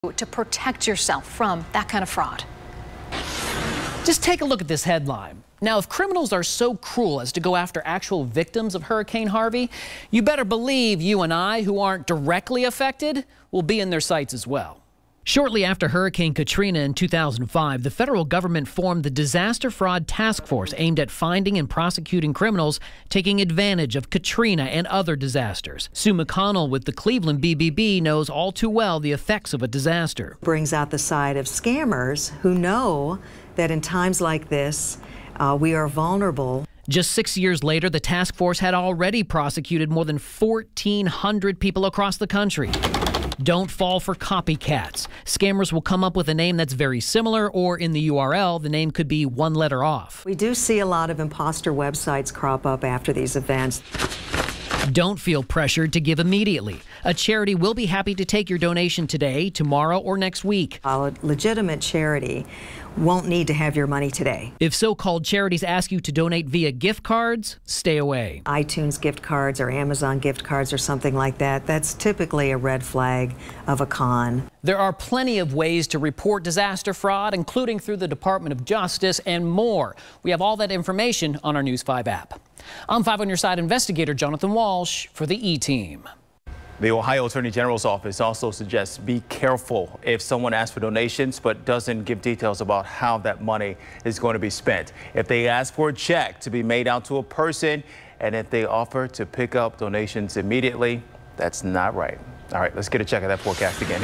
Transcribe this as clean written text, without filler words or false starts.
to protect yourself from that kind of fraud. Just take a look at this headline. Now, if criminals are so cruel as to go after actual victims of Hurricane Harvey, you better believe you and I, who aren't directly affected, will be in their sights as well. Shortly after Hurricane Katrina in 2005, the federal government formed the Disaster Fraud Task Force aimed at finding and prosecuting criminals taking advantage of Katrina and other disasters. Sue McConnell with the Cleveland BBB knows all too well the effects of a disaster. Brings out the side of scammers who know that in times like this, we are vulnerable. Just 6 years later, the task force had already prosecuted more than 1,400 people across the country. Don't fall for copycats. Scammers will come up with a name that's very similar, or in the URL, the name could be one letter off. We do see a lot of imposter websites crop up after these events. Don't feel pressured to give immediately. A charity will be happy to take your donation today, tomorrow, or next week. A legitimate charity won't need to have your money today. If so-called charities ask you to donate via gift cards, stay away. iTunes gift cards or Amazon gift cards or something like that, that's typically a red flag of a con. There are plenty of ways to report disaster fraud, including through the Department of Justice and more. We have all that information on our News 5 app. I'm 5 on your side investigator Jonathan Walsh for the E-Team. The Ohio Attorney General's office also suggests be careful if someone asks for donations but doesn't give details about how that money is going to be spent. If they ask for a check to be made out to a person, and if they offer to pick up donations immediately, that's not right. All right, let's get a check of that forecast again.